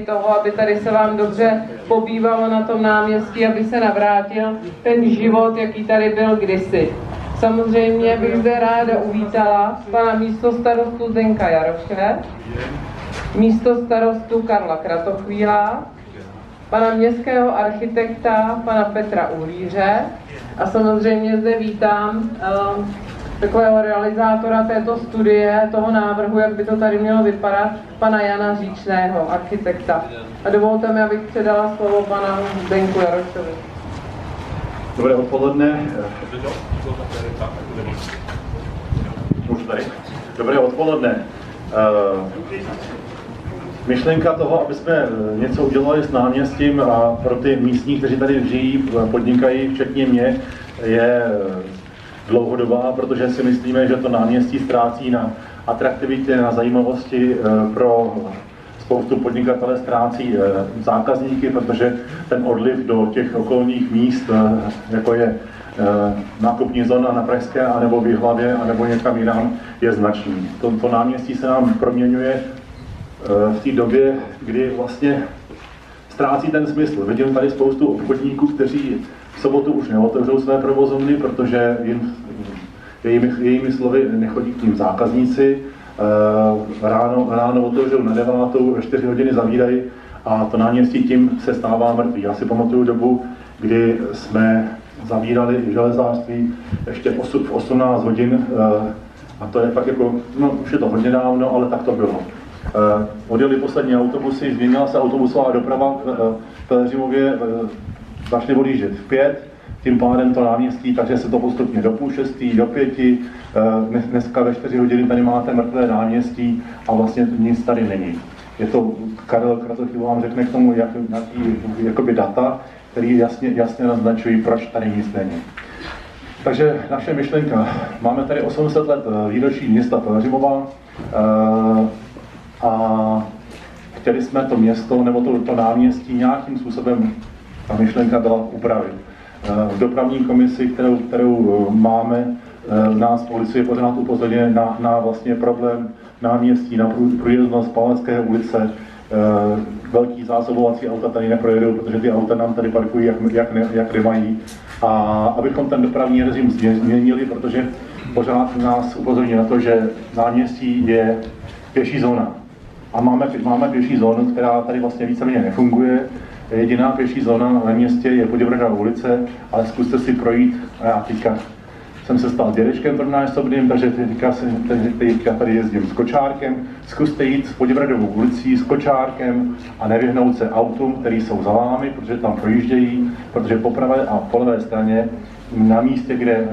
toho, aby tady se vám dobře pobývalo na tom náměstí, aby se navrátil ten život, jaký tady byl kdysi. Samozřejmě bych zde ráda uvítala pana místostarostu Zdenka Jaroše, místostarostu Karla Kratochvíla, pana městského architekta, pana Petra Uhlíře a samozřejmě zde vítám takového realizátora této studie, toho návrhu, jak by to tady mělo vypadat, pana Jana Říčného, architekta. A dovolte mi, abych předala slovo panu Zdenku Jarošovi. Dobré odpoledne. Už tady. Dobré odpoledne. Myšlenka toho, aby jsme něco udělali s náměstím a pro ty místní, kteří tady žijí, podnikají, včetně mě, je dlouhodobá, protože si myslíme, že to náměstí ztrácí na atraktivitě, na zajímavosti pro spoustu podnikatele, ztrácí zákazníky, protože ten odliv do těch okolních míst, jako je nákupní zóna na Pražské, anebo v Jihlavě, anebo někam jinam, je značný. To náměstí se nám proměňuje v té době, kdy vlastně ztrácí ten smysl. Vidím tady spoustu obchodníků, kteří v sobotu už neotevřou své provozovny, protože jim jejími slovy nechodí k ním zákazníci. Ráno otevřou na 9, 4 hodiny zavírají a to náměstí tím se stává mrtvý. Já si pamatuju dobu, kdy jsme zavírali železářství ještě v 18 hodin a to je fakt jako, no už je to hodně dávno, ale tak to bylo. Odjeli poslední autobusy, změnila se autobusová doprava v Pelhřimově, začali odjíždět v 5, tím pádem to náměstí, takže se to postupně do 5:30, do 5, dneska ve 4 hodiny tady máte mrtvé náměstí a vlastně nic tady není. Je to, Karel Kratochvíl vám řekne k tomu jakoby data, které jasně naznačují, proč tady nic není. Takže naše myšlenka, máme tady 800 let výročí města Pelhřimova, a chtěli jsme to město nebo to náměstí nějakým způsobem, ta myšlenka byla upravit. V dopravní komisi, kterou máme, nás policie pořád upozorňuje na vlastně problém náměstí, na průjezdnost Palacké ulice. Velký zásobovací auta tady neprojedou, protože ty auta nám tady parkují, jak nemají. A abychom ten dopravní režim změnili, protože pořád nás upozorňuje na to, že náměstí je pěší zóna. A máme pěší zónu, která tady vlastně víceméně nefunguje. Jediná pěší zóna ve městě je Poděbradova ulice, ale zkuste si projít. A já teďka jsem se stal dědečkem trojnásobným, takže teďka tady jezdím s kočárkem. Zkuste jít s Poděbradovou ulicí s kočárkem a nevyhnout se autům, který jsou za vámi, protože tam projíždějí, protože po pravé a po levé straně na místě, kde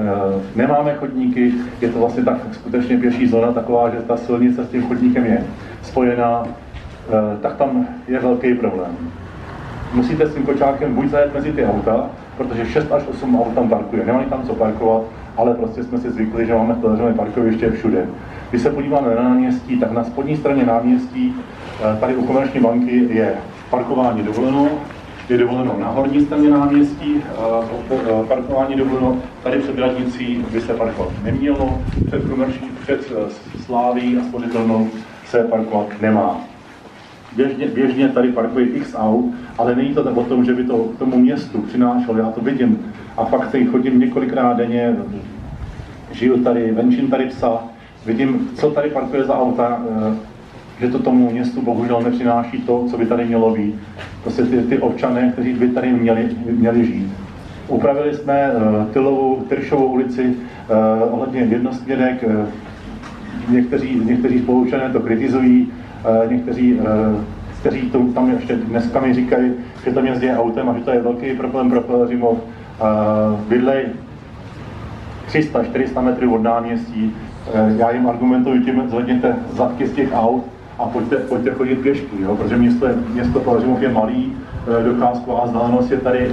nemáme chodníky, je to vlastně tak skutečně pěší zóna taková, že ta silnice s tím chodníkem je spojená, tak tam je velký problém. Musíte s tím kočárkem buď zajet mezi ty auta, protože 6 až 8 aut tam parkuje, nemají tam co parkovat, ale prostě jsme si zvykli, že máme Pelhřimové parkoviště všude. Když se podíváme na náměstí, tak na spodní straně náměstí, tady u Komerční banky je parkování dovoleno, je dovoleno na horní straně náměstí, parkování dovoleno, tady před radnicí by se parkovat nemělo, před Sláví a Spořitelnou se parkovat nemá. Běžně tady parkuje x aut, ale není to tak o tom, že by to k tomu městu přinášelo, já to vidím a fakt tady chodím několikrát denně, žiju tady, venčím tady psa, vidím, co tady parkuje za auta, že to tomu městu bohužel nepřináší to, co by tady mělo být. Prostě ty občané, kteří by tady měli žít. Upravili jsme Tyršovou ulici ohledně jednosměrek, někteří spoluobčané to kritizují, někteří, kteří to tam ještě dneska mi říkají, že tam jezdí autem a že to je velký problém pro Pelhřimov. Bydlej 300-400 metrů od náměstí, já jim argumentuji tím, zvedněte zadky z těch aut a pojďte chodit pěšky, jo? Protože město Pelhřimov je malý, docházková vzdálenost je tady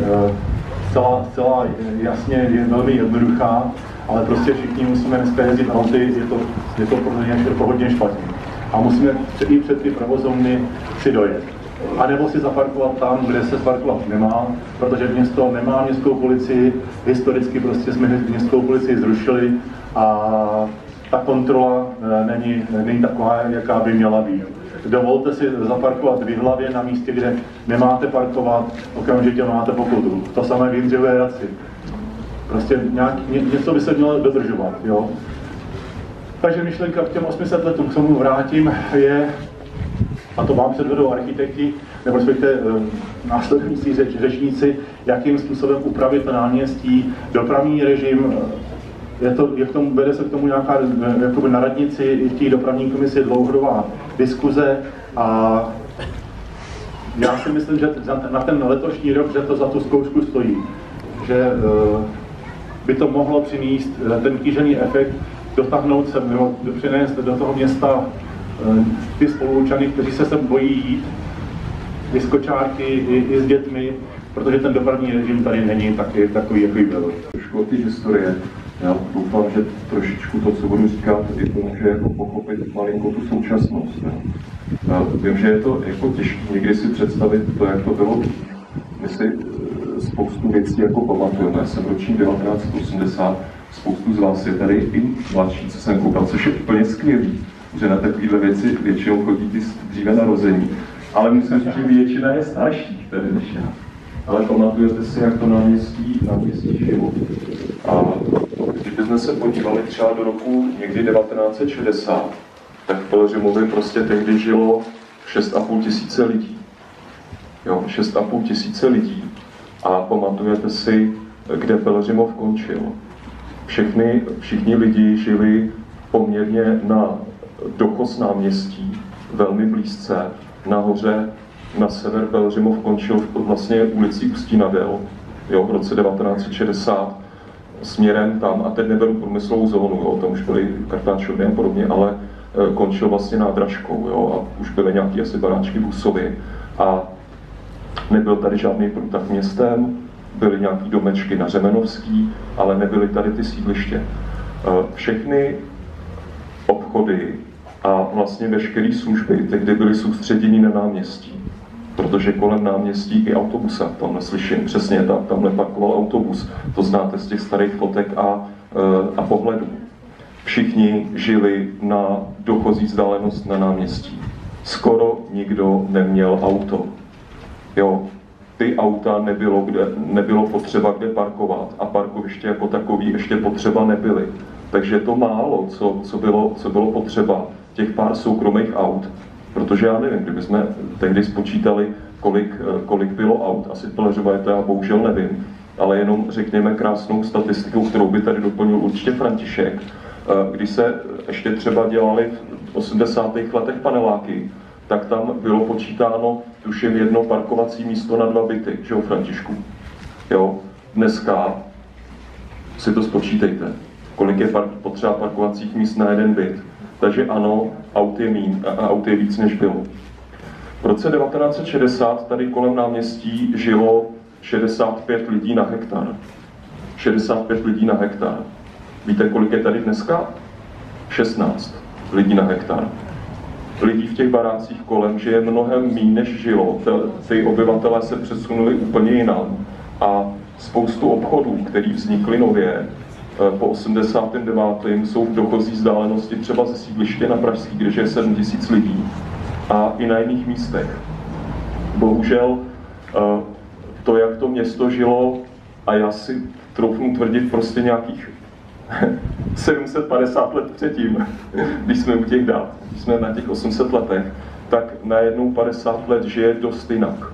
zcela jasně, je velmi jednoduchá, ale prostě všichni musíme dneska jezdit auty, je to hodně špatně. A musíme i před ty provozovny si dojet. A nebo si zaparkovat tam, kde se parkovat nemá, protože město nemá městskou policii, historicky prostě jsme městskou policii zrušili a ta kontrola není taková, jaká by měla být. Dovolte si zaparkovat v Jihlavě na místě, kde nemáte parkovat, okamžitě máte pokutu. To samé v Jindřichové Hradci. Prostě něco by se mělo dodržovat. Jo? Takže myšlenka k těm 800 letům, k tomu vrátím, je, a to vám předvedou architekti, nebo respektive následující řečníci, jakým způsobem upravit to náměstí, dopravní režim. Vede se k tomu nějaká jakoby na radnici v té dopravní komisi dlouhodobá diskuze a já si myslím, že na ten letošní rok, že to za tu zkoušku stojí. Že by to mohlo přinést ten kýžený efekt, dotáhnout se, nebo přinést do toho města ty spoluobčany, kteří se sem bojí jít, i s kočárky, i s dětmi, protože ten dopravní režim tady není takový, jaký byl. Trošku o té historie. Já doufám, že trošičku to, co budu říkat, i pomůže jako pochopit malinko tu současnost. Ne? Vím, že je to jako těžké někdy si představit to, jak to bylo. My si spoustu věcí jako pamatujeme. Já jsem ročník 1980, spoustu z vás je tady i mladší, co jsem koukal, což je úplně skvělý, že na takovéhle věci většinou chodí ty dříve narození. Ale musím říct, že většina je starší tady než já. Ale pamatujete si, jak to náměstí žilo. A kdybychom se podívali třeba do roku někdy 1960, tak v Pelhřimově prostě tehdy žilo 6,5 tisíce lidí. Jo, 6,5 tisíce lidí. A pamatujete si, kde Pelhřimov končil. Všichni lidi žili poměrně na dochod náměstí, velmi blízce, nahoře. Na sever Pelhřimov končil vlastně ulicí Ústí nad Jel, v roce 1960 směrem tam, a teď neberu průmyslovou zónu, jo, tam už byly kartáčovny a podobně, ale končil vlastně nádražkou, jo, a už byly nějaké asi baráčky v Husově a nebyl tady žádný průtah městem, byly nějaké domečky na Řemenovský, ale nebyly tady ty sídliště. Všechny obchody a vlastně veškeré služby tehdy byly soustředěny na náměstí. Protože kolem náměstí i autobusa, tam neslyším přesně, tam neparkoval autobus. To znáte z těch starých fotek a pohledů. Všichni žili na dochozí vzdálenost na náměstí. Skoro nikdo neměl auto. Jo, ty auta nebylo potřeba kde parkovat a parkoviště jako takový ještě potřeba nebyly. Takže to málo, co bylo potřeba, těch pár soukromých aut, protože já nevím, kdybychom tehdy spočítali, kolik bylo aut, asi v Pelhřimově, to já bohužel nevím, ale jenom řekněme krásnou statistiku, kterou by tady doplnil určitě František, když se ještě třeba dělali v 80. letech paneláky, tak tam bylo počítáno tuším jedno parkovací místo na 2 byty, že jo, Františku? Jo, dneska si to spočítejte, kolik je potřeba parkovacích míst na 1 byt. Takže ano, aut je víc, než bylo. V roce 1960 tady kolem náměstí žilo 65 lidí na hektar. 65 lidí na hektar. Víte, kolik je tady dneska? 16 lidí na hektar. Lidí v těch barácích kolem žije mnohem méně, než žilo. Ty obyvatelé se přesunuli úplně jinam. A spoustu obchodů, které vznikly nově, po 89. jsou v dochozí vzdálenosti třeba ze sídliště na Pražský, kde je 7 000 lidí a i na jiných místech. Bohužel to, jak to město žilo, a já si troufnu tvrdit prostě nějakých 750 let předtím, když jsme u těch dat, když jsme na těch 800 letech, tak najednou 50 let žije dost jinak.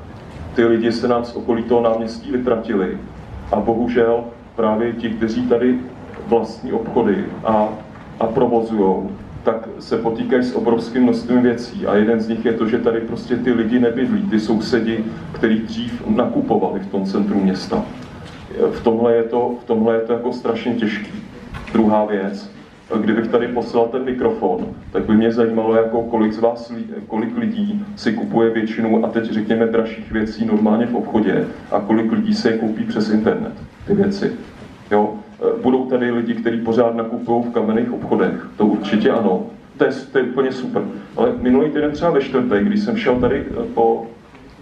Ty lidi se nám z okolí toho náměstí vytratili a bohužel právě ti, kteří tady vlastní obchody a provozujou, tak se potýkají s obrovským množstvím věcí. A jeden z nich je to, že tady prostě ty lidi nebydlí, ty sousedi, kteří dřív nakupovali v tom centru města. V tomhle je to jako strašně těžký. Druhá věc, kdybych tady poslal ten mikrofon, tak by mě zajímalo, jako kolik lidí si kupuje většinu, a teď řekněme dražších věcí normálně v obchodě, a kolik lidí se je koupí přes internet, ty věci. Jo? Budou tady lidi, kteří pořád nakupují v kamenných obchodech, to určitě ano, to je úplně super. Ale minulý týden třeba ve čtvrtek, když jsem šel tady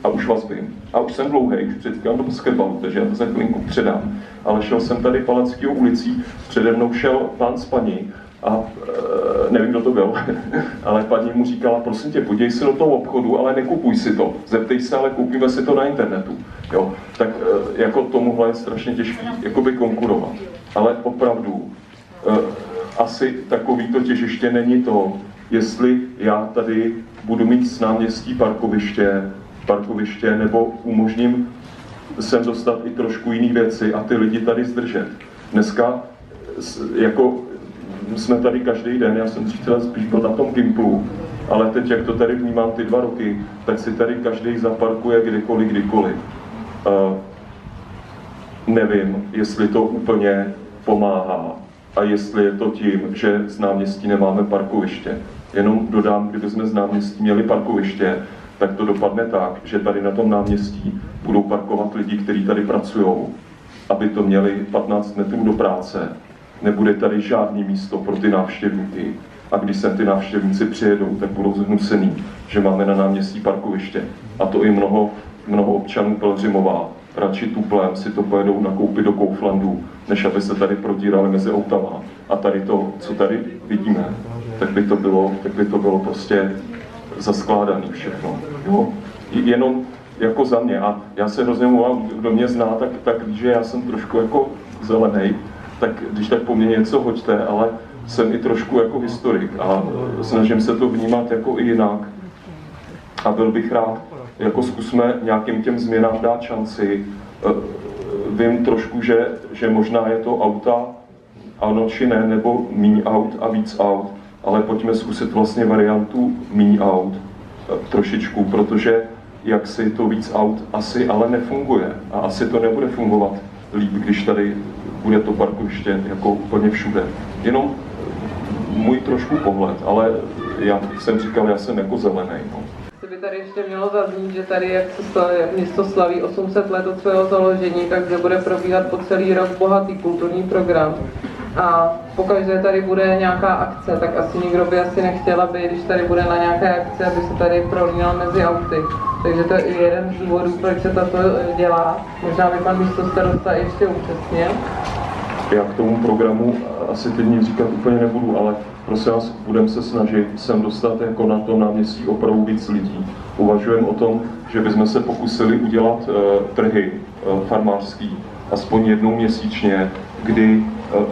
a už vás vím, a už jsem dlouhej, už předtím do basketbalu, takže já to za chvilinku předám, ale šel jsem tady Palackého ulicí, přede mnou šel pán s paní a nevím, kdo to byl, ale paní mu říkala, prosím tě, podívej si do toho obchodu, ale nekupuj si to, zeptej se, ale koupíme si to na internetu. Jo? Tak jako tomuhle je strašně těžký jakoby konkurovat. Ale opravdu, asi takový to těžiště není to, jestli já tady budu mít s náměstí parkoviště nebo umožním sem dostat i trošku jiné věci a ty lidi tady zdržet. Dneska jako jsme tady každý den, já jsem dřív spíš byl na tom Gimplu, ale teď, jak to tady vnímám ty 2 roky, tak si tady každý zaparkuje kdykoliv. Nevím, jestli to úplně pomáhá a jestli je to tím, že z náměstí nemáme parkoviště. Jenom dodám, kdybychom z náměstí měli parkoviště, tak to dopadne tak, že tady na tom náměstí budou parkovat lidi, kteří tady pracují, aby to měli 15 metrů do práce. Nebude tady žádný místo pro ty návštěvníky. A když sem ty návštěvníci přijedou, tak budou zhnusený, že máme na náměstí parkoviště. A to i mnoho občanů Pelhřimova. Radši tuplem si to pojedou nakoupit do Kauflandu, než aby se tady prodírali mezi autama. A tady to, co tady vidíme, tak by to bylo prostě zaskládaný všechno. Jo? Jenom jako za mě. A já se hrozně mluvám, kdo mě zná, tak ví, že já jsem trošku jako zelenej, tak když tak po mně něco hoďte, ale jsem i trošku jako historik a snažím se to vnímat jako i jinak. A byl bych rád, jako zkusme nějakým těm změnám dát šanci. Vím trošku, že možná je to auta, ano či ne, nebo míň aut a víc aut, ale pojďme zkusit vlastně variantu míň aut trošičku, protože jak si to víc aut asi ale nefunguje a asi to nebude fungovat líp, když tady bude to parkoviště jako úplně všude. Jenom můj trošku pohled, ale já jsem říkal, já jsem jako zelenej. No. By tady ještě mělo zaznít, že tady, jak město slaví 800 let od svého založení, tak zde bude probíhat po celý rok bohatý kulturní program. A pokaždé tady bude nějaká akce, tak asi nikdo by asi nechtěl, aby když tady bude na nějaké akce, aby se tady prolínal mezi auty. Takže to je jeden z důvodů, proč se tato dělá. Možná by pan místostarosta ještě upřesnil. Já k tomu programu asi teď nic říkat úplně nebudu, ale prosím vás, budeme se snažit sem dostat jako na tom náměstí opravdu víc lidí. Uvažujeme o tom, že bychom se pokusili udělat trhy farmářský, aspoň jednou měsíčně, kdy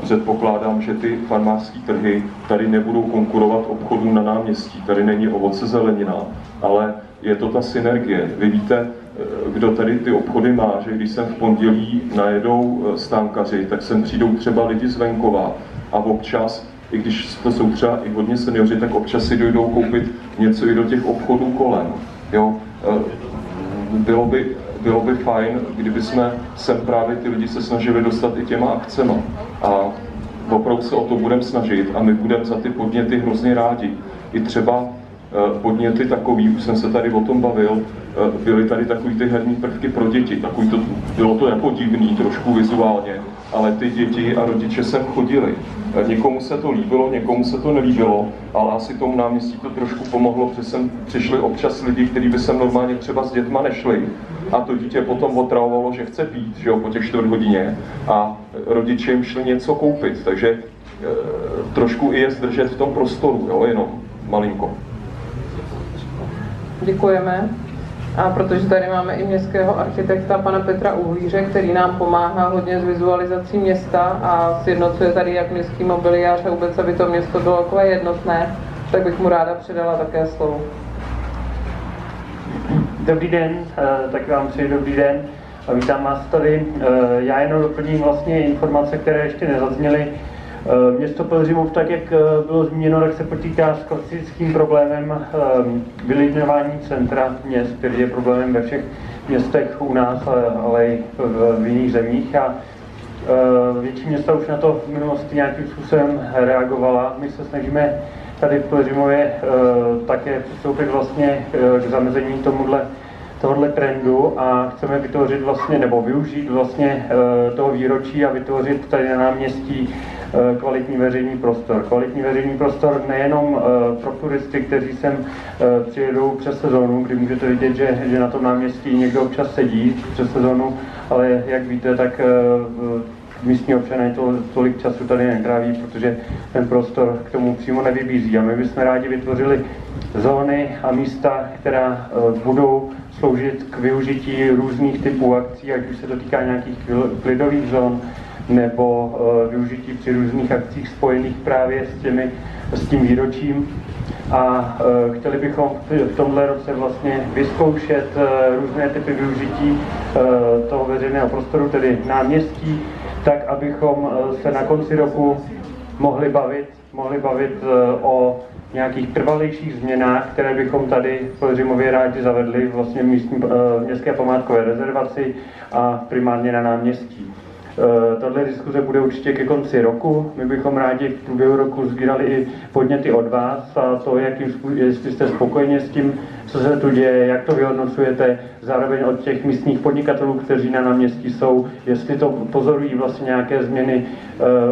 předpokládám, že ty farmářské trhy tady nebudou konkurovat obchodům na náměstí. Tady není ovoce zelenina, ale je to ta synergie. Vy víte, kdo tady ty obchody má, že když sem v pondělí najedou stánkaři, tak sem přijdou třeba lidi z venkova a občas, i když to jsou třeba i hodně seniori, tak občas si dojdou koupit něco i do těch obchodů kolem. Jo? Bylo by fajn, kdyby jsme sem právě ty lidi se snažili dostat i těma akcema. A opravdu se o to budeme snažit a my budeme za ty podněty hrozně rádi. I třeba podněty takový, už jsem se tady o tom bavil, byly tady takový ty herní prvky pro děti. Bylo to jako divný trošku vizuálně, ale ty děti a rodiče sem chodili. Někomu se to líbilo, někomu se to nelíbilo, ale asi tomu náměstí to trošku pomohlo, protože sem přišli občas lidi, kteří by sem normálně třeba s dětma nešli. A to dítě potom otravovalo, že chce pít, že jo, po těch 4 hodině a rodiče jim šli něco koupit, takže trošku i je zdržet v tom prostoru, jo, jenom malinko. Děkujeme. A protože tady máme i městského architekta pana Petra Uhlíře, který nám pomáhá hodně s vizualizací města a sjednocuje tady jak městský mobiliář a vůbec, aby to město bylo takové jednotné, tak bych mu ráda předala také slovo. Dobrý den, tak vám přeji dobrý den a vítám vás tady. Já jenom doplním vlastně informace, které ještě nezazněly. Město Pelhřimov, tak jak bylo zmíněno, tak se potýká s klasickým problémem vylidňování centra měst, který je problémem ve všech městech u nás, ale i v jiných zemích. A větší města už na to v minulosti nějakým způsobem reagovala. My se snažíme tady v Pelhřimově také přistoupit vlastně k zamezení tohohle trendu a chceme vytvořit vlastně, nebo využít vlastně toho výročí a vytvořit tady na náměstí kvalitní veřejný prostor. Kvalitní veřejný prostor nejenom pro turisty, kteří sem přijedou přes sezónu, kdy můžete vidět, že na tom náměstí někdo občas sedí přes sezónu, ale jak víte, tak místní občané tolik času tady netráví, protože ten prostor k tomu přímo nevybízí. A my bychom rádi vytvořili zóny a místa, která budou sloužit k využití různých typů akcí, ať už se to týká nějakých klidových zón, nebo využití při různých akcích spojených právě s tím výročím. A chtěli bychom v tomhle roce vlastně vyzkoušet různé typy využití toho veřejného prostoru, tedy náměstí, tak, abychom se na konci roku mohli bavit o nějakých trvalejších změnách, které bychom tady v Pelhřimově rádi zavedli vlastně v městské památkové rezervaci a primárně na náměstí. Tato diskuze bude určitě ke konci roku. My bychom rádi v průběhu roku sbírali i podněty od vás a to, jestli jste spokojeni s tím, co se tu děje, jak to vyhodnocujete, zároveň od těch místních podnikatelů, kteří na náměstí jsou, jestli to pozorují vlastně nějaké změny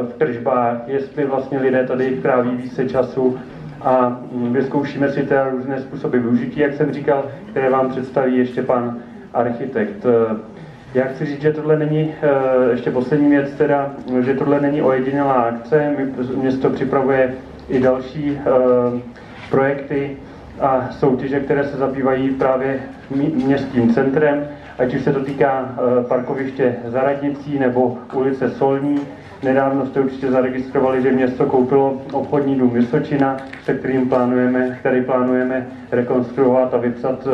v tržbách, jestli vlastně lidé tady tráví více času a vyzkoušíme si teda různé způsoby využití, jak jsem říkal, které vám představí ještě pan architekt. Já chci říct, že tohle není, ještě poslední věc teda, že tohle není ojedinělá akce, město připravuje i další projekty a soutěže, které se zabývají právě městským centrem, ať už se to týká parkoviště za radnicí nebo ulice Solní. Nedávno jste určitě zaregistrovali, že město koupilo obchodní dům Vysočina, který plánujeme rekonstruovat a vypsat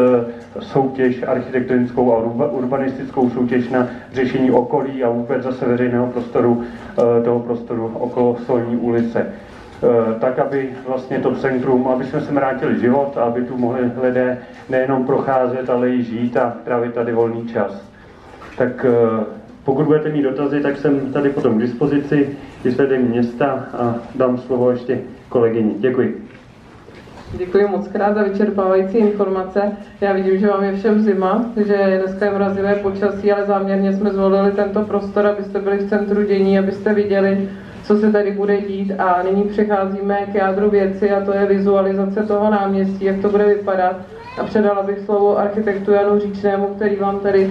soutěž architektonickou a urbanistickou soutěž na řešení okolí a vůbec zase veřejného prostoru, toho prostoru okolo Solní ulice. Tak, aby vlastně to centrum, aby jsme se vrátili život a aby tu mohli lidé nejenom procházet, ale i žít a trávit tady volný čas. Tak pokud budete mít dotazy, tak jsem tady potom k dispozici i s vedením města a dám slovo ještě kolegyni. Děkuji. Děkuji moc krát za vyčerpávající informace. Já vidím, že vám je všem zima, že dneska je mrazivé počasí, ale záměrně jsme zvolili tento prostor, abyste byli v centru dění, abyste viděli, co se tady bude dít. A nyní přecházíme k jádru věci a to je vizualizace toho náměstí, jak to bude vypadat. A předala bych slovo architektu Janu Říčnému, který vám tady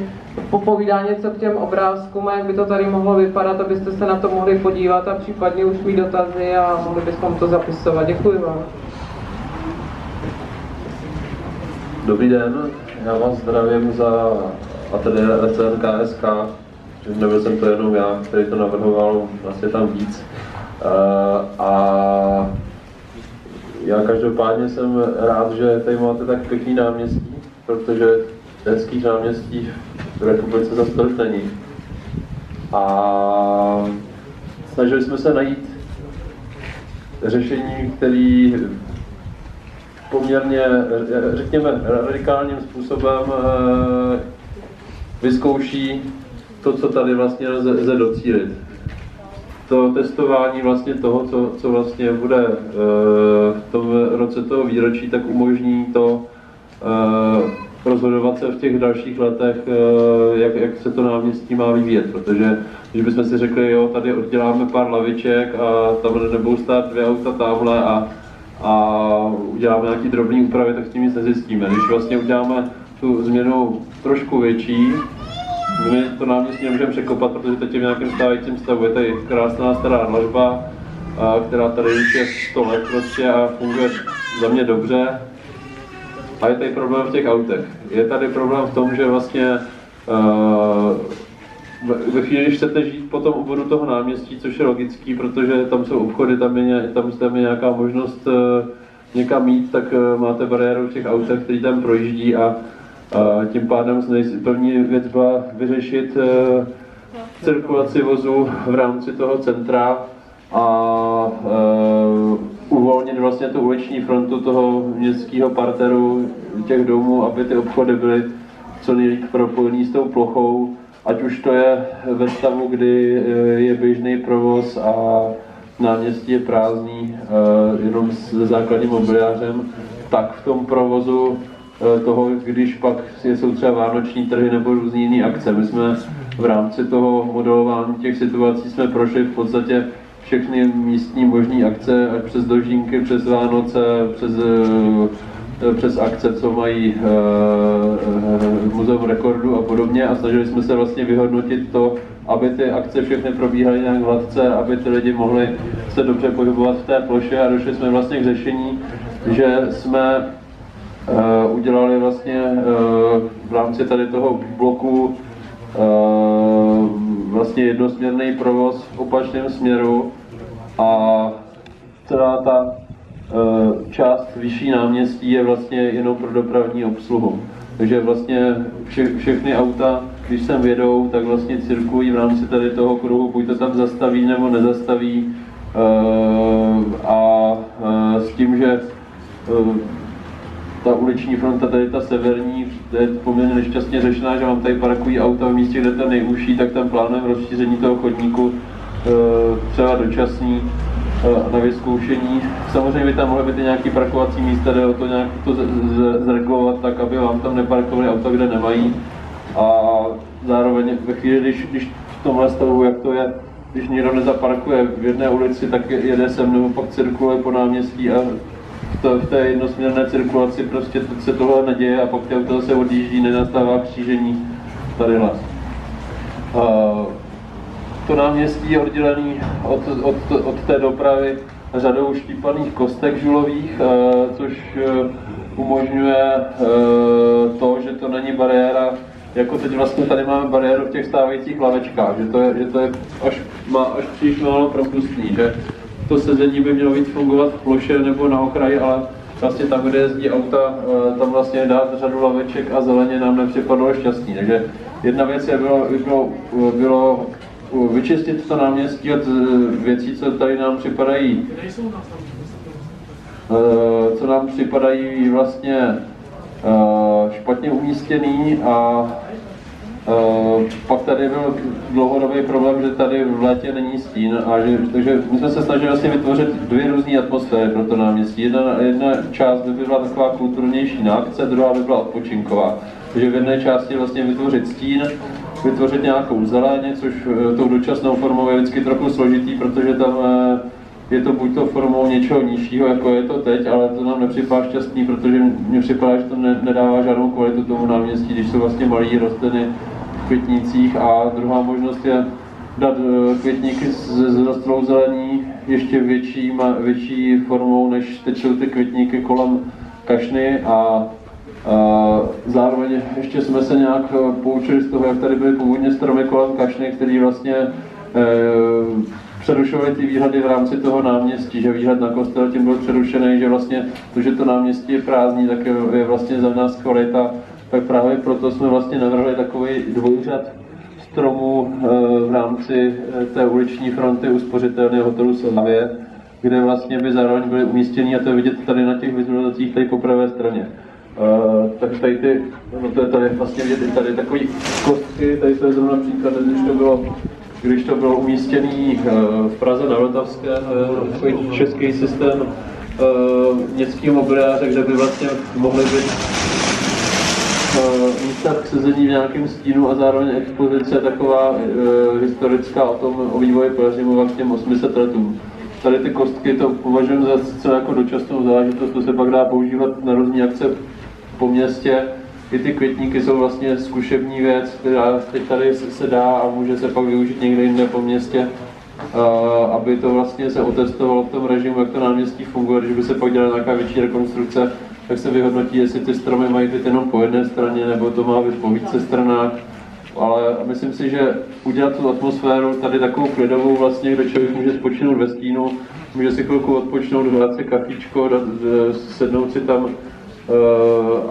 popovídá něco k těm obrázkům a jak by to tady mohlo vypadat, abyste se na to mohli podívat a případně už mít dotazy a mohli bychom to zapisovat. Děkuji vám. Dobrý den, já vás zdravím za ateliér SNKSK, nebyl jsem to jenom já, který to navrhoval, vlastně tam víc. A já každopádně jsem rád, že tady máte tak pěkný náměstí, protože hezkých náměstí v republice zase tolik není. A snažili jsme se najít řešení, který poměrně, řekněme, radikálním způsobem vyzkouší to, co tady vlastně lze docílit. To testování vlastně toho, co vlastně bude v tom roce toho výročí, tak umožní to rozhodovat se v těch dalších letech, jak se to náměstí má vyvíjet, protože když bychom si řekli, jo, tady odděláme pár laviček a tam nebudou stát 2 auta tamhle a uděláme nějaký drobný úpravy, tak s tím nic nezjistíme. Když vlastně uděláme tu změnu trošku větší, my to náměstí nemůžeme překopat, protože teď je v nějakém stávajícím stavu. Je tady krásná stará dlažba, která tady už je 100 let prostě a funguje za mě dobře. A je tady problém v těch autech. Je tady problém v tom, že vlastně ve chvíli, když chcete žít po tom obvodu toho náměstí, což je logický, protože tam jsou obchody, tam je nějaká možnost někam jít, tak máte bariéru v těch autech, který tam projíždí a tím pádem první věc byla vyřešit cirkulaci vozů v rámci toho centra a uvolnit vlastně tu uliční frontu toho městského parteru těch domů, aby ty obchody byly co nejlíp propojený s tou plochou, ať už to je ve stavu, kdy je běžný provoz a náměstí je prázdný jenom se základním mobiliářem, tak v tom provozu toho, když pak jsou třeba vánoční trhy nebo různé jiné akce. My jsme v rámci toho modelování těch situací jsme prošli v podstatě všechny místní možné akce, ať přes dožínky, přes Vánoce, přes přes akce, co mají Muzeum rekordu a podobně, a snažili jsme se vlastně vyhodnotit to, aby ty akce všechny probíhaly nějak hladce, aby ty lidi mohli se dobře pohybovat v té ploše, a došli jsme vlastně k řešení, že jsme udělali vlastně v rámci tady toho bloku vlastně jednosměrný provoz v opačném směru, a celá ta část vyšší náměstí je vlastně jenom pro dopravní obsluhu. Takže vlastně všechny auta, když sem jedou, tak vlastně cirkulují v rámci tady toho kruhu, buď to tam zastaví nebo nezastaví, a s tím, že ta uliční fronta, tady ta severní, je poměrně nešťastně řešená, že vám tady parkují auta v místě, kde to je nejúžší, tak tam plánujeme rozšíření toho chodníku třeba dočasný na vyzkoušení. Samozřejmě by tam mohly být nějaké parkovací místa, jde o to nějak to zregulovat tak, aby vám tam neparkovali auta, kde nemají. A zároveň ve chvíli, když v tomhle stavu, jak to je, když někdo nezaparkuje v jedné ulici, tak jede se mnou, pak cirkuluje po náměstí, a v té jednosměrné cirkulaci prostě se tohle neděje, a pak ty auta se odjíždí, nenastává křížení tadyhle. To náměstí je oddělený od té dopravy řadou štípaných kostek žulových, což umožňuje to, že to není bariéra, jako teď vlastně tady máme bariéru v těch stávajících lavečkách, že to je má až příliš málo propustný, že to sezení by mělo víc fungovat v ploše nebo na okraji, ale vlastně tam, kde jezdí auta, tam vlastně dát řadu laveček a zeleně nám nepřipadlo šťastný. Takže jedna věc bylo vyčistit to náměstí od věcí, co tady nám připadají vlastně špatně umístěný, a pak tady byl dlouhodobý problém, že tady v létě není stín, takže my jsme se snažili vlastně vytvořit dvě různé atmosféry pro to náměstí. Jedna část by byla taková kulturnější na akce, druhá by byla odpočinková. Takže v jedné části vlastně vytvořit stín, vytvořit nějakou zeleně, což tou dočasnou formou je vždycky trochu složitý, protože tam je to buď to formou něčeho nižšího, jako je to teď, ale to nám nepřipadá šťastný, protože mně připadá, že to nedává žádnou kvalitu tomu náměstí, když jsou vlastně malé rostliny v květnících. A druhá možnost je dát květníky s rostlou zelení ještě větší formou, než teď jsou ty květníky kolem kašny, a zároveň ještě jsme se nějak poučili z toho, jak tady byly původně stromy kolem kašny, který vlastně přerušovaly ty výhledy v rámci toho náměstí, že výhled na kostel tím byl přerušený, že vlastně to, že to náměstí je prázdný, tak je vlastně za nás kvalita. Tak právě proto jsme vlastně navrhli takový dvojřad stromů v rámci té uliční fronty uspořitelného hotelu Slavie, kde vlastně by zároveň byly umístěny, a to je vidět tady na těch vizualizacích tady po pravé straně. Tak tady ty, no to je tady vlastně vidět tady takový kostky, tady to je zrovna příklad, když to bylo umístěný v Praze na Vltavské, takový český systém městského mobiliáře, kde by vlastně mohly být místa k sezení v nějakém stínu a zároveň expozice taková historická o vývoji Pelhřimova k těm 800 letům. Tady ty kostky to považujeme za zcela jako dočasnou záležitost, to se pak dá používat na různé akce po městě. I ty květníky jsou vlastně zkušební věc, která teď tady se dá a může se pak využít někde jinde po městě, aby to vlastně se otestovalo v tom režimu, jak to náměstí funguje. Když by se pak dělala nějaká větší rekonstrukce, tak se vyhodnotí, jestli ty stromy mají být jenom po jedné straně, nebo to má být po více stranách. Ale myslím si, že udělat tu atmosféru tady takovou klidovou, vlastně, kde člověk může spočinout ve stínu, může si chvilku odpočnout, dát si kafíčko, sednout si tam.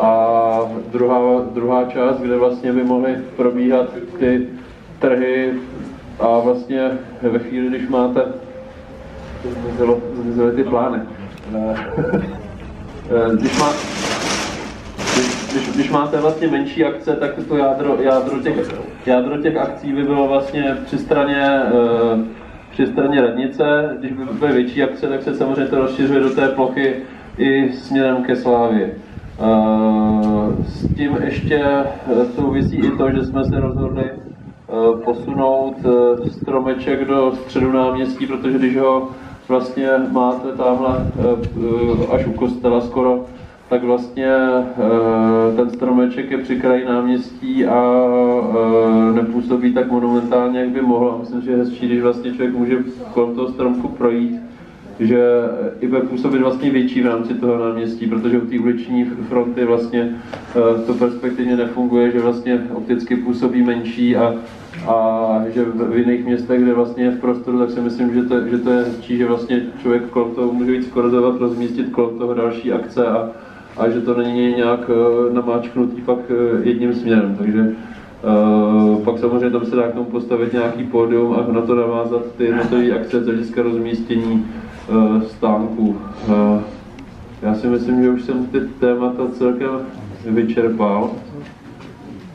A druhá část, kde vlastně by mohly probíhat ty trhy, a vlastně ve chvíli, když máte zmizely ty plány. Když máte vlastně menší akce, tak to jádro těch akcí by bylo vlastně při straně radnice. Když by byly větší akce, tak se samozřejmě to rozšiřuje do té plochy i směrem ke Slávii. S tím ještě souvisí i to, že jsme se rozhodli posunout stromeček do středu náměstí, protože když ho vlastně máte tamhle až u kostela skoro, tak vlastně ten stromeček je při kraji náměstí a nepůsobí tak monumentálně, jak by mohl. A myslím, že je hezčí, když vlastně člověk může kolem toho stromku projít, že i bude působit vlastně větší v rámci toho náměstí, protože u té uliční fronty vlastně to perspektivně nefunguje, že vlastně opticky působí menší a že v jiných městech, kde vlastně je v prostoru, tak si myslím, že to je hezčí, že vlastně člověk kolem toho může víc korzovat, rozmístit kolem toho další akce a že to není nějak namáčknutý pak jedním směrem. Takže pak samozřejmě tam se dá k tomu postavit nějaký pódium a na to navázat ty jednotlivé akce z hlediska rozmístění stánků. Já si myslím, že už jsem ty témata celkem vyčerpal.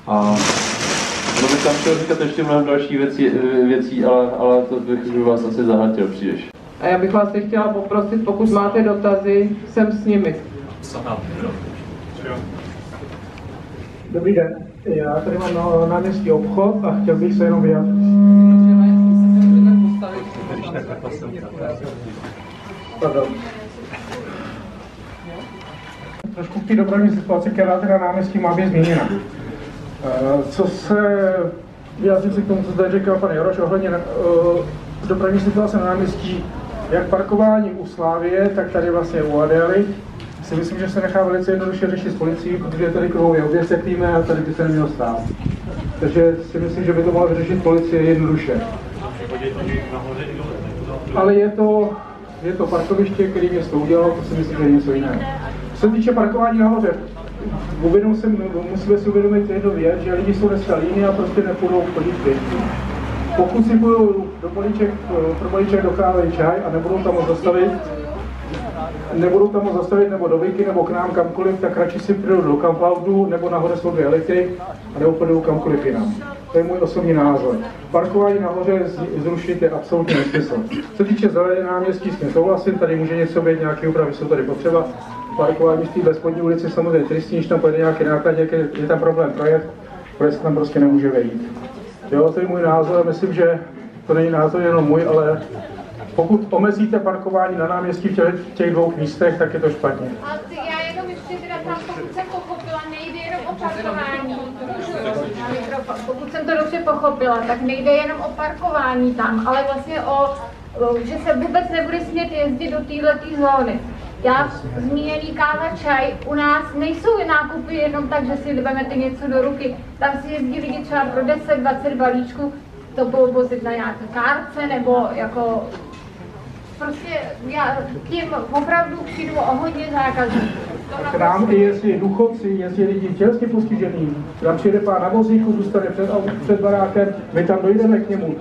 A bych tam chtěl říkat ještě mnohem další věcí, ale to bych vás asi zahltil příliš. A já bych vás chtěla poprosit, pokud máte dotazy, jsem s nimi. Dobrý den, já tady mám na náměstí obchod a chtěl bych se jenom vyjádřit. Pardon. Trošku k té dopravní situaci, která tady na náměstí má být změněna. Co se vyjádřím se k tomu, co zde říkal pan Jaroš ohledně dopravní situace na náměstí, jak parkování u Slávie, tak tady vlastně u Adély, si myslím, že se nechá velice jednoduše řešit s policií, protože tady kruhový objezd, jak víme, a tady by se nemělo stát. Takže si myslím, že by to mohla vyřešit policie jednoduše. Ale je to parkoviště, který město udělalo, to si myslím, že je něco jiného. Co se týče parkování nahoře, musíme si uvědomit jednu věc, že lidi jsou dneska líní a prostě nepůjdou chodit pěšky. Pokud si půjdou pro balíček dochávají čaj a nebudou tam ho zastavit nebo do Vyky nebo k nám kamkoliv, tak radši si přijdou do Kampaudu nebo nahoře jsou 2 elektrik a nebo půjdou kamkoliv jinam. To je můj osobní názor. Parkování nahoře zrušit je absolutně nesmysl. Co se týče zelené náměstí, s tím souhlasím, tady může něco být, nějaké úpravy jsou tady potřeba. Parkování v té spodní ulici samozřejmě tristní, když tam pojede nějaký náklad, je tam problém projet se tam prostě nemůže vejít. Jo, to je můj názor a myslím, že to není názor jenom můj, ale pokud omezíte parkování na náměstí v těch 2 místech, tak je to špatně. Ale já jenom ještě teda tam, pokud jsem pochopila, nejde jenom o parkování. Pokud jsem to dobře pochopila, tak nejde jenom o parkování tam, ale vlastně že se vůbec nebude smět jezdit do této zóny. Já zmíněný káva, čaj, u nás nejsou nákupy jenom tak, že si vezmete něco do ruky. Tam si jezdí lidi třeba pro 10-20 balíčků, to budou vozit na nějaké kárce nebo jako... Prostě já tím opravdu přijdu o hodně zákazníků. K nám i jezdí důchodci, jezdí lidi tělesně postižený. Tam přijde pán na vozíku, zůstane před barákem, my tam dojdeme k němu.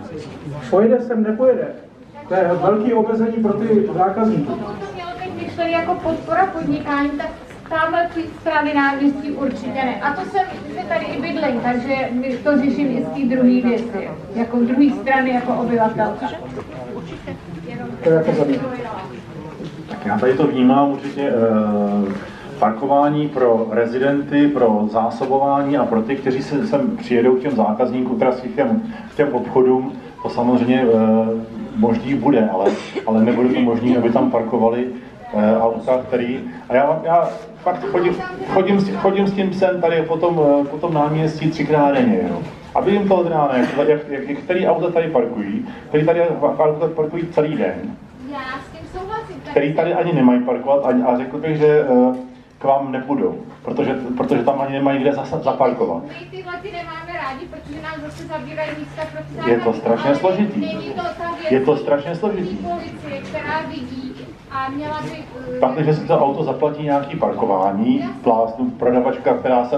Pojede sem, nepojede. To je velké omezení pro ty zákazníky. Pokud to mělo být myšlené jako podpora podnikání, tak tamhle strany náměstí určitě ne. A to jsem že tady i bydlím, takže to řeším i z té druhé věci, jako druhé strany jako obyvatel. Tak já tady to vnímám určitě parkování pro rezidenty, pro zásobování a pro ty, kteří se sem přijedou k těm zákazníkům, teda k těm obchodům, to samozřejmě možný bude, ale nebude to možný, aby tam parkovali auta, který... A já fakt chodím s tím psem tady po tom náměstí 3krát denně, jo. Aby jim to teda který auta tady parkují, který tady auta parkují celý den. Já s tím souhlasím. Který tady ani nemají parkovat a řekl bych, že k vám nepůjdou, protože tam ani nemají kde zaparkovat. My tyhle ty nemáme rádi, protože nám zase zabírají místa pro ty Je to strašně složitý. Je to strašně složitý. Policie, která vidí a měla by... Pak, když si to auto zaplatí nějaký parkování, prodavačka,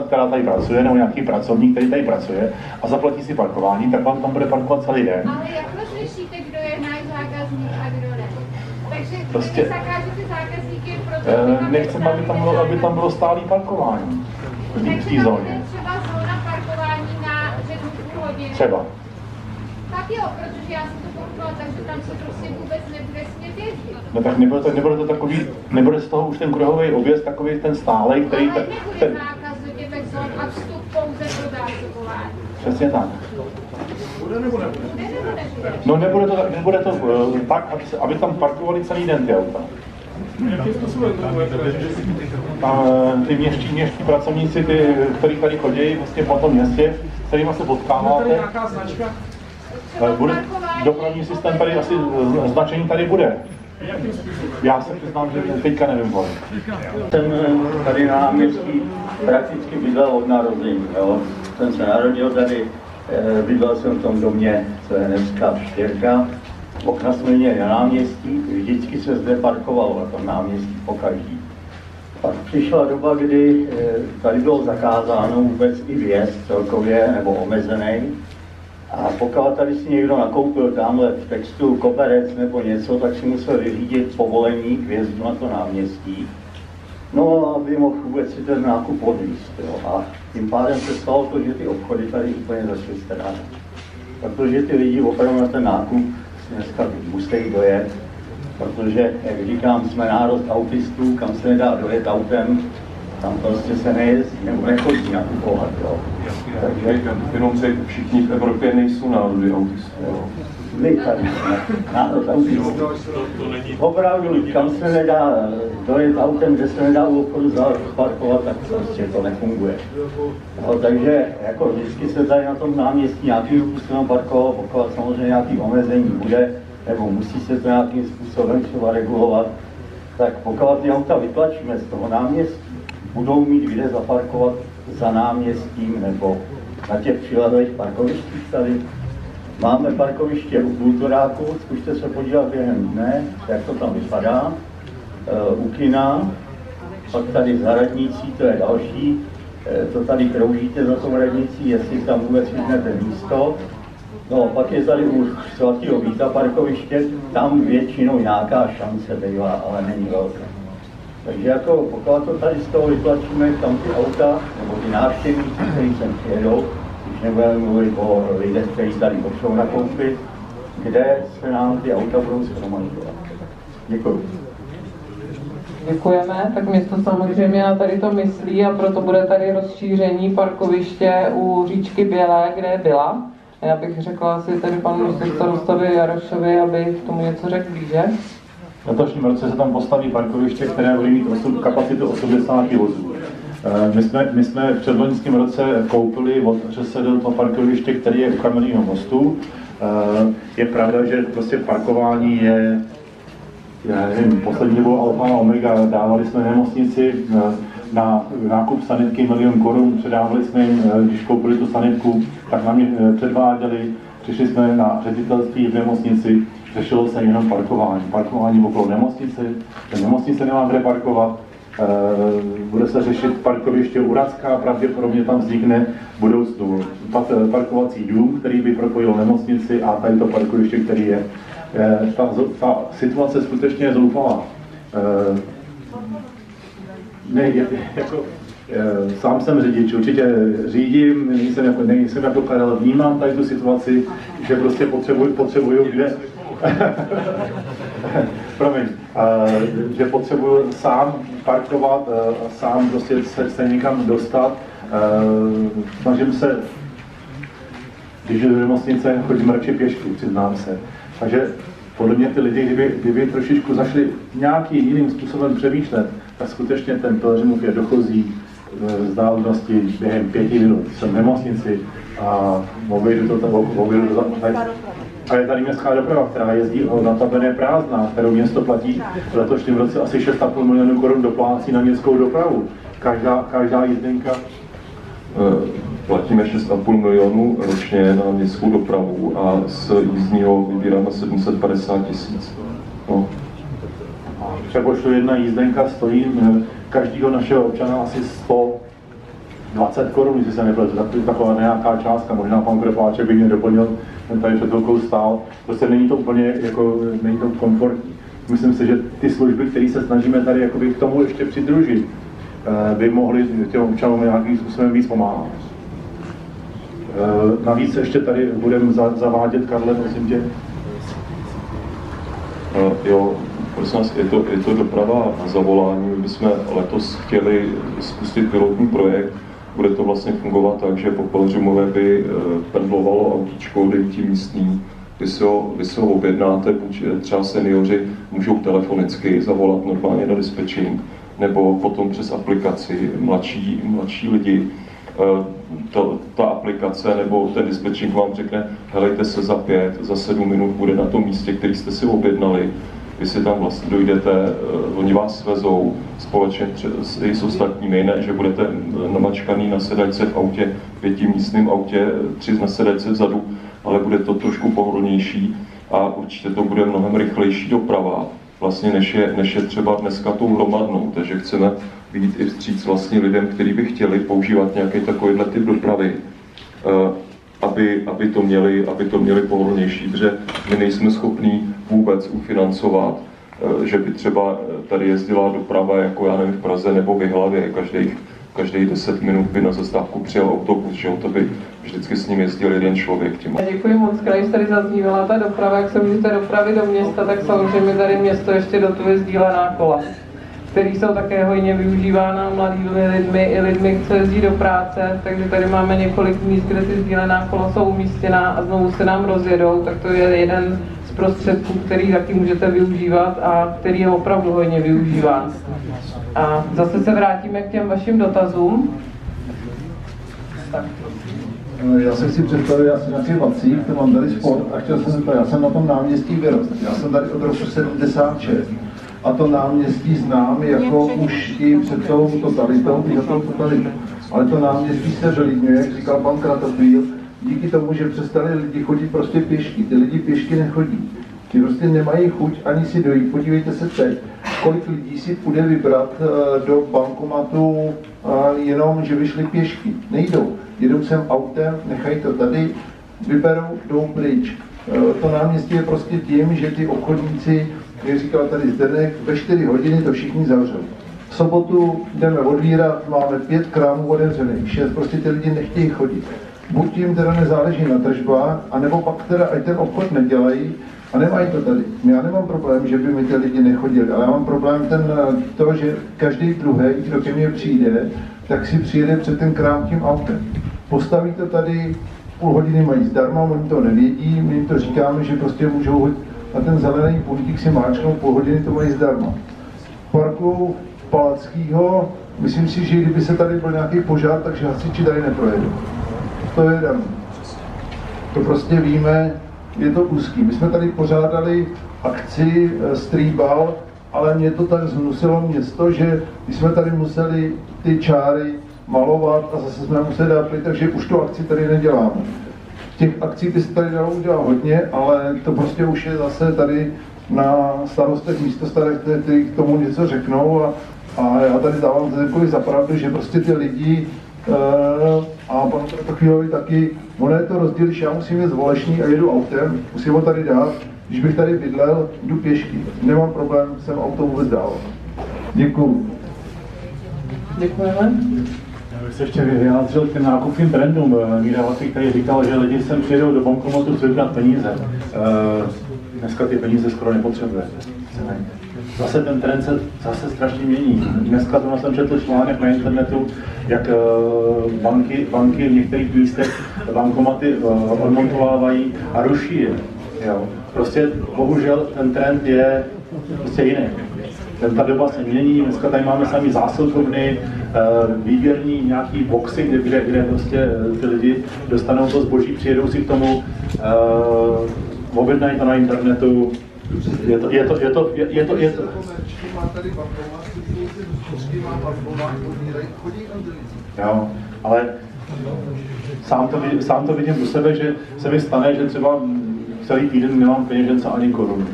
která tady pracuje, nebo nějaký pracovník, který tady pracuje a zaplatí si parkování, tak vám tam bude parkovat celý den. Ale jak rozlišíte, kdo je náš zákazník a kdo ne? Takže prostě zakážete zákazníky, protože... nechceme, aby tam bylo stálý parkování v té zóně. Třeba zóna parkování na řeknu půl hodiny. Třeba. Tak jo, protože já jsem to pochopila, takže tam se prostě vůbec nebude smět jezdit. No tak nebude to takový, nebude z toho už ten kruhový objezd takový ten stálej, který... Ale nebude zákaz do těch zón a vstup pouze pro zásobování. Přesně tak. Bude nebo nebude? No nebude to tak, aby tam parkovali celý den ty auta. Ty městští pracovníci, kteří tady chodí vlastně po tom městě, s kterými se potkáváte. Je tady nějaká značka? Dopravní systém tady asi značení tady bude. Já se přiznám, že teďka nevím. Jsem tady na náměstí prakticky bydlel od narození. Jo. Jsem se narodil tady, bydlel jsem v tom domě, co je dneska Štěrka. Okna jsme měli na náměstí, vždycky se zde parkovalo na tom náměstí pokaždý. Pak přišla doba, kdy tady bylo zakázáno vůbec i vjezd celkově, nebo omezený. A pokud tady si někdo nakoupil tamhle v textu koberec nebo něco, tak si musel vyřídit povolení k vjezdu na to náměstí. No, aby mohl vůbec si ten nákup odvízt. A tím pádem se stalo to, že ty obchody tady úplně začaly strát. Protože ty lidi opravdu na ten nákup si dneska musí dojet. Protože, jak říkám, jsme národ autistů, kam se nedá dojet autem, tam prostě se nejezdí nebo nechodí nakupovat. Takže jenom se všichni v Evropě nejsou národy autistů. My tady jsme národ autistů. Opravdu, kam se nedá dojet autem, kde se nedá u obchodu zaparkovat, tak prostě to nefunguje. No, takže jako vždycky se tady na tom náměstí nějakým způsobem parkovalo, pokud samozřejmě nějaký omezení bude, nebo musí se to nějakým způsobem třeba regulovat, tak pokud ty auta vytlačíme z toho náměstí, budou mít kde zaparkovat za náměstím nebo na těch přilehlých parkovištích tady. Máme parkoviště u Kulturáku, zkuste se podívat během dne, jak to tam vypadá. U kina, pak tady za radnicí, to je další. To tady kroužíte za tou radnicí, jestli tam vůbec vyhnete místo. No, pak je tady u svatého Víta parkoviště, tam většinou nějaká šance bývá, ale není velká. Takže jako pokud to tady z toho vytlačíme, tam ty auta, nebo ty návštěvníci, kteří sem přijedou, když nebudeme mluvit o lidech, kteří tady potřebují nakoupit, kde se nám ty auta budou shromažďovat. Děkuji. Děkujeme, tak město samozřejmě na tady to myslí a proto bude tady rozšíření parkoviště u říčky Bělé, kde byla. Já bych řekla asi tady panu starostovi Jarošovi, aby k tomu něco řekl blíže. V letošním roce se tam postaví parkoviště, které bude mít kapacitu 80 vozů. My jsme v předloňském roce koupili od ŘSD to parkoviště, které je u Kamenného mostu. Je pravda, že prostě parkování je, já nevím, poslední dobou alfa a omega. Dávali jsme nemocnici na nákup sanitky 1 000 000 korun, předávali jsme jim, když koupili tu sanitku, tak na mě předváděli, přišli jsme na ředitelství v nemocnici, řešilo se jenom parkování. Parkování okolo nemocnice, nemocnice nemá kde parkovat, bude se řešit parkoviště Urazka, pravděpodobně tam vznikne v budoucnu parkovací dům, který by propojil nemocnici a tady to parkoviště, který je. Ta situace skutečně je zoufalá. Sám jsem řidič, určitě řídím, nejsem jako Karel, vnímám tady tu situaci, že prostě potřebuju kde... Promiň, že potřebuju sám parkovat, sám prostě se někam dostat. Snažím se, když do nemocnice, chodím radši pěšky, přiznám se. Takže podle mě ty lidi, kdyby trošičku zašli nějakým jiným způsobem přemýšlet, tak skutečně ten Pelhřimov je dochozí vzdálenosti během 5 minut. Jsem v nemocnici a objedu to a je tady městská doprava, která jezdí notabene prázdná, kterou město platí v letošním roce asi 6,5 milionů korun doplácí na městskou dopravu. Každá jízdenka. Platíme 6,5 milionů ročně na městskou dopravu a z jízdního vybíráme 750 000. No. Přepočtu jedna jízdenka stojí každého našeho občana asi 120 korun, jestli se nepletu, taková nějaká částka, možná pan Kropáček by mě doplnil, ten tady před chvilkou stál. Prostě není to úplně jako, není to komfortní. Myslím si, že ty služby, které se snažíme tady jakoby k tomu ještě přidružit, by mohly těm občanům nějakým způsobem víc pomáhat. Navíc ještě tady budeme zavádět, Karle, prosím tě. Jo, prosím vás, je to doprava na zavolání. My bychom letos chtěli spustit pilotní projekt. Bude to vlastně fungovat tak, že po Pelhřimově by pendlovalo autíčko 9místný vy si ho objednáte, buď třeba seniori můžou telefonicky zavolat normálně na dispečing, nebo potom přes aplikaci mladší lidi. Ta aplikace nebo ten dispečing vám řekne, helejte se za 5, za 7 minut bude na tom místě, který jste si objednali. Vy si tam vlastně dojdete, oni vás svezou společně s ostatními, ne, že budete namačkaný na sedačce v autě, 5místném autě, 3 na sedačce vzadu, ale bude to trošku pohodlnější a určitě to bude mnohem rychlejší doprava, vlastně než je třeba dneska tou hromadnou, takže chceme být i vstříc vlastně lidem, kteří by chtěli používat nějaký takovýhle typ dopravy, aby to měli pohodlnější, protože my nejsme schopní vůbec ufinancovat, že by třeba tady jezdila doprava, jako já nevím, v Praze nebo v Jihlavě, každých 10 minut by na zastávku přijel autobus, že to by vždycky s ním jezdil jeden člověk. Děkuji moc, když tady zaznívala ta doprava, jak se můžete dopravit do města, tak samozřejmě tady město ještě dotuje sdílená kola, které jsou také hojně využívána mladými lidmi i lidmi, co jezdí do práce, takže tady máme několik míst, kde ty sdílená kola jsou umístěná a znovu se nám rozjedou, tak to je jeden z prostředků, který taky můžete využívat a který je opravdu hojně využíván. A zase se vrátíme k těm vašim dotazům. Tak. Já se chci představit, já jsem nějaký Vacík, to mám tady sport a chtěl jsem zeptat, já jsem na tom náměstí vyrost, já jsem tady od roku 76. A to náměstí znám jako už i před tou totalitou, i za tou totalitou. Ale to náměstí se vylidňuje, jak říkal pan Kratochvíl, díky tomu, že přestali lidi chodit prostě pěšky. Ty lidi pěšky nechodí. Ty prostě nemají chuť ani si dojít. Podívejte se teď, kolik lidí si půjde vybrat do bankomatu jenom, že vyšli pěšky. Nejdou. Jedou sem autem, nechají to tady, vyberou, jdou pryč. To náměstí je prostě tím, že ty obchodníci, jak říkal tady Zdeněk, ve 4 hodiny to všichni zavřou. V sobotu jdeme odvírat, máme 5 krámů otevřených, 6, prostě ty lidi nechtějí chodit. Buď jim teda nezáleží na tržbách, anebo pak teda i ten obchod nedělají a nemají to tady. Já nemám problém, že by mi ty lidi nechodili, ale já mám problém to, že každý druhý, kdo ke mně přijde, tak si přijede před ten krám tím autem. Postaví to tady, půl hodiny mají zdarma, oni to nevědí, my jim to říkáme, že prostě můžou hodit na ten zelený puntík si máčknou, půl hodiny to mají zdarma. V parku Palackýho, myslím si, že kdyby se tady byl nějaký požár, takže hasiči tady neprojedou. To je daný. To prostě víme, je to úzký. My jsme tady pořádali akci Strýbal, ale mě to tak zhnusilo město, že my jsme tady museli ty čáry malovat a zase jsme museli dát pryč, takže už tu akci tady neděláme. Těch akcí by se tady dalo udělat hodně, ale to prostě už je zase tady na starostech, místostarostech, kteří k tomu něco řeknou a já tady dávám Zdeňkovi za pravdu, že prostě ty lidi a panu Kratochvílovi taky, ono je to rozdíl, když já musím jít Volešní a jedu autem, musím ho tady dát, když bych tady bydlel, jdu pěšky, nemám problém, jsem auto vůbec dál. Děkuju. Děkujeme. Já bych se ještě vyjádřil k těm nákupním trendům. Míra Vacík tady říkal, že lidi sem přijedou do bankomatu vybrat peníze. Dneska ty peníze skoro nepotřebuje. Zase ten trend se zase strašně mění. Dneska jsem četl článek na internetu, jak banky v některých místech bankomaty odmontovávají a ruší je. Jo. Prostě bohužel ten trend je prostě jiný. Ta doba se mění, dneska tady máme sami zásilkovny, výběrní nějaký boxy, kde prostě ty lidi dostanou to zboží, přijedou si k tomu, objednají to na internetu. Je to. Jo, ale sám to vidím u sebe, že se mi stane, že třeba celý týden nemám peněžence ani korunu.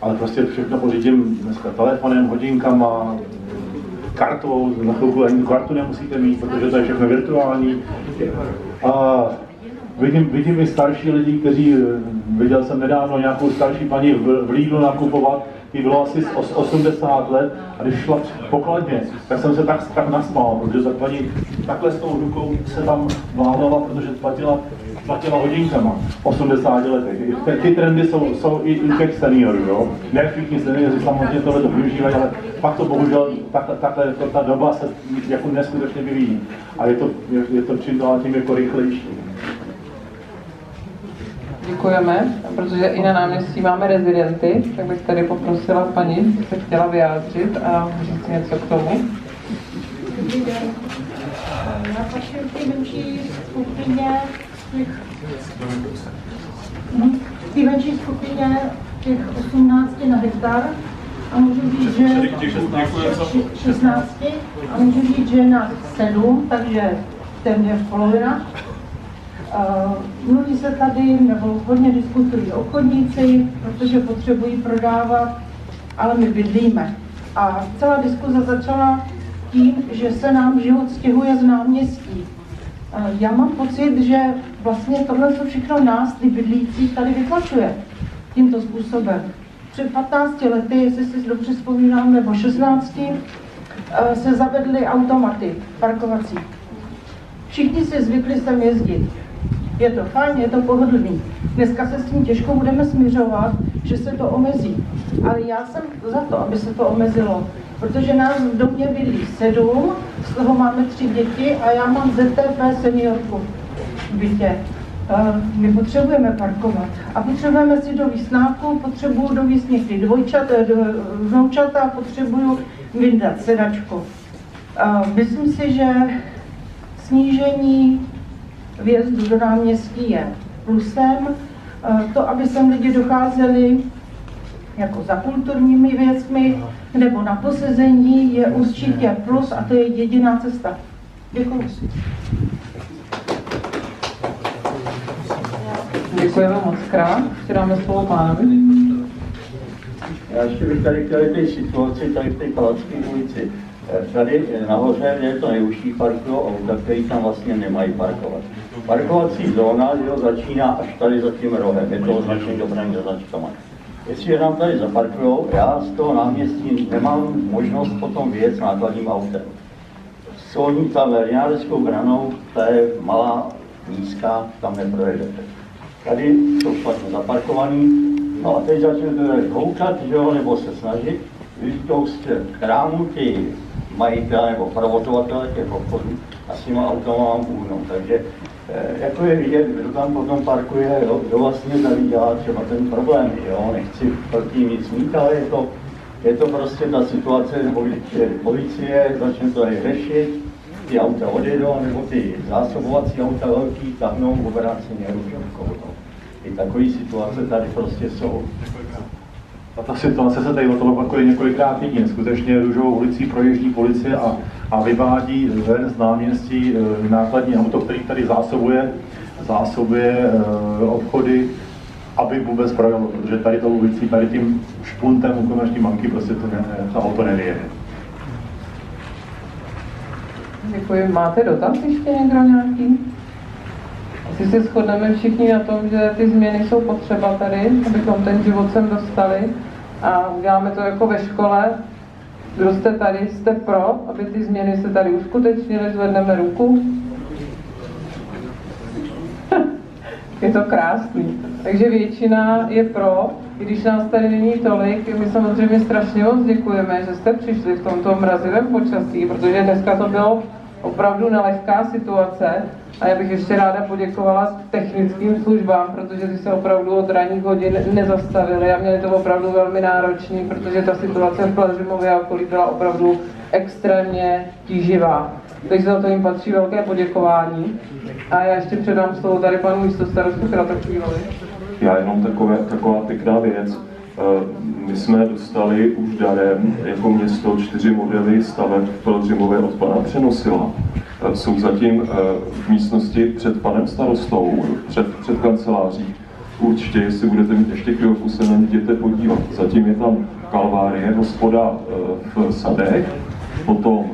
Ale prostě všechno pořídím dneska telefonem, hodinkama, kartou, na chvilku ani kartu nemusíte mít, protože to je všechno virtuální. A vidím i starší lidi, kteří, viděl jsem nedávno nějakou starší paní v Lidlu nakupovat, jí bylo asi 80 let a když šla v pokladně, tak jsem se tak nasmál, protože ta paní takhle s tou rukou se tam vládala, protože platila hodinkama v 80 letech. Ty trendy jsou i u těch seniorů, jo? Ne všichni seniori samozřejmě tohle využívají, ale pak to bohužel takhle ta doba se jako neskutečně vyvíjí. A je to čím dál tím jako rychlejší. Děkujeme, protože i na náměstí máme rezidenty, tak bych tady poprosila paní, jestli se chtěla vyjádřit a říct něco k tomu. Já patřím v té menší skupině těch 18 na hektar a můžu říct, že 16 a můžu říct, že na 7, takže téměř polovina. Mluví se tady, nebo hodně diskutují obchodníci, protože potřebují prodávat, ale my bydlíme. A celá diskuze začala tím, že se nám život stěhuje z náměstí. Já mám pocit, že vlastně tohle všechno nás, ty bydlící, tady vytlačuje tímto způsobem. Před 15 lety, jestli si dobře vzpomínám, nebo 16, se zavedly automaty parkovací. Všichni si zvykli sem jezdit. Je to fajn, je to pohodlný. Dneska se s tím těžko budeme smiřovat, že se to omezí. Ale já jsem za to, aby se to omezilo. Protože nás v domě bydlí 7, z toho máme 3 děti a já mám ZTP seniorku v bytě. My potřebujeme parkovat a potřebujeme si dovízt snáku, potřebuju dovízt někdy vnoučata, potřebuju vyndat sedačku. Myslím si, že snížení vjezdu do náměstí je plusem. To, aby sem lidi docházeli jako za kulturními věcmi nebo na posezení, je určitě plus a to je jediná cesta. Děkuji. Děkujeme moc krát. Dáme slovo pánovi. Já ještě bych tady chtěl té situaci, tady v té Palacké ulici. Tady nahoře je to nejúžší parkové auta, který tam vlastně nemají parkovat. Parkovací zóna začíná až tady za tím rohem, je to označený dopravní značkama. Jestliže nám tady zaparkujou, já z toho náměstí nemám možnost potom vyjet s nákladním autem. Solní tam Linářskou branou, ta je malá, nízká, tam neprojedete. Tady jsou špatně zaparkovaný, no a teď začnete houkat, nebo se snažit, když to z krámu ty majitele nebo provozovatele těch obchodů a s těma automa vám uhnou. Takže jako je vidět, kdo tam potom parkuje, kdo vlastně tady dělá třeba ten problém. Jo? Nechci proti nic mít, ale je to prostě ta situace, nebo policie začne to tady řešit, ty auta odjedou, nebo ty zásobovací auta velký tahnou obráceně rušovkou. I takové situace tady prostě jsou. A ta situace se tady opakuje několikrát týdně. Skutečně Růžovou ulicí projíždí policie a vyvádí ven z náměstí nákladní auto, který tady zásobuje obchody, aby vůbec projelo, protože tady tou ulicí, tady tím špuntem u Komerční banky prostě to auto nevyjede. Děkuji. Máte dotaz ještě někdo nějaký? Asi se shodneme všichni na tom, že ty změny jsou potřeba tady, abychom ten život sem dostali a děláme to jako ve škole. Kdo jste tady, jste pro, aby ty změny se tady uskutečnily, zvedneme ruku. Je to krásný. Takže většina je pro, i když nás tady není tolik. My samozřejmě strašně moc děkujeme, že jste přišli v tomto mrazivém počasí, protože dneska to bylo opravdu nelehká situace. A já bych ještě ráda poděkovala technickým službám, protože ty se opravdu od ranních hodin nezastavili a měli to opravdu velmi náročný, protože ta situace v Pelhřimově a okolí byla opravdu extrémně tíživá. Takže za to jim patří velké poděkování. A já ještě předám slovo tady panu místostarostu Kratochvílovi. Já jenom taková pěkná věc. My jsme dostali už darem jako město 4 modely staveb v Pelhřimově od pana Přenosila. Jsou zatím v místnosti před panem starostou, před kanceláří. Určitě, jestli budete mít ještě chvilku, se na ně jděte podívat. Zatím je tam Kalvárie, hospoda v Sadech, potom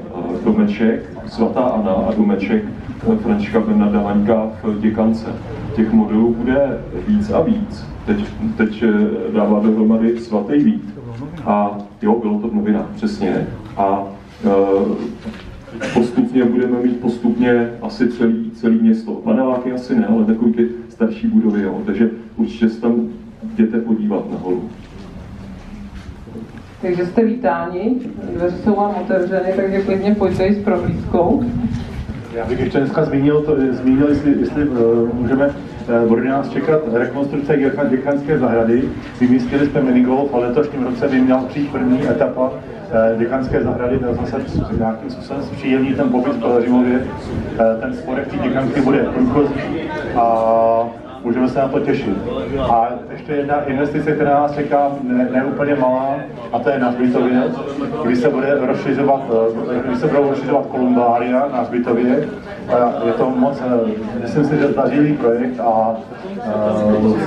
domeček Svatá Anna a domeček Františka Bernarda Vaňka v Děkance. Těch modelů bude víc a víc. Teď dává dohromady Svatý Vít. A jo, bylo to v novinách, přesně. A postupně budeme mít asi celý město. Paneláky asi ne, ale takový ty starší budovy, jo. Takže určitě se tam jděte podívat nahoru. Takže jste vítáni, dveře jsou vám otevřeny, takže klidně pojďte i s prohlídkou. Já bych ještě dneska zmínil, jestli můžeme, bude nás čekat rekonstrukce děkanské zahrady. Vymístili jsme minigolf a v letošním roce by měla přijít první etapa děkanské zahrady, byl zase nějakým způsobem zpříjemný ten pobyt v Pelhřimově. Ten spodek té děkanky bude průchozí a můžeme se na to těšit. A ještě jedna investice, která nás čeká, ne úplně malá, a to je na Hřbitově, kdy se budou rozšiřovat kolumbária na Hřbitově. Je to moc, myslím si, že zdařilý projekt a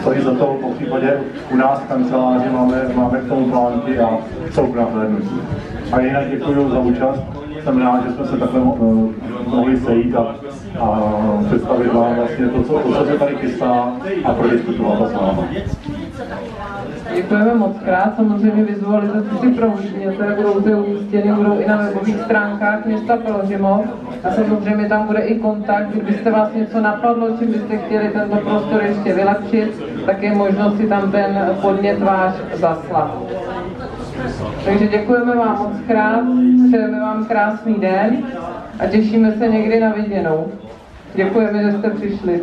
stojí za to, po případě u nás v kanceláři máme k tomu plánky a jsou k nahlédnutí. A jinak děkuji za účast. Jsem rád, že jsme se takhle mohli sejít a představit vám vlastně to, co se tady chystá a prodiskutovat to s vámi. Děkujeme moc krát. Samozřejmě vizualizace si prohlídněte, budou zde umístěny, budou i na webových stránkách města Pelhřimov. A samozřejmě tam bude i kontakt, kdybyste vás něco napadlo, čím byste chtěli tento prostor ještě vylepšit, tak je možnost si tam ten podnět váš zaslat. Takže děkujeme vám moc krát, přejeme vám krásný den a těšíme se někdy na viděnou. Děkujeme, že jste přišli.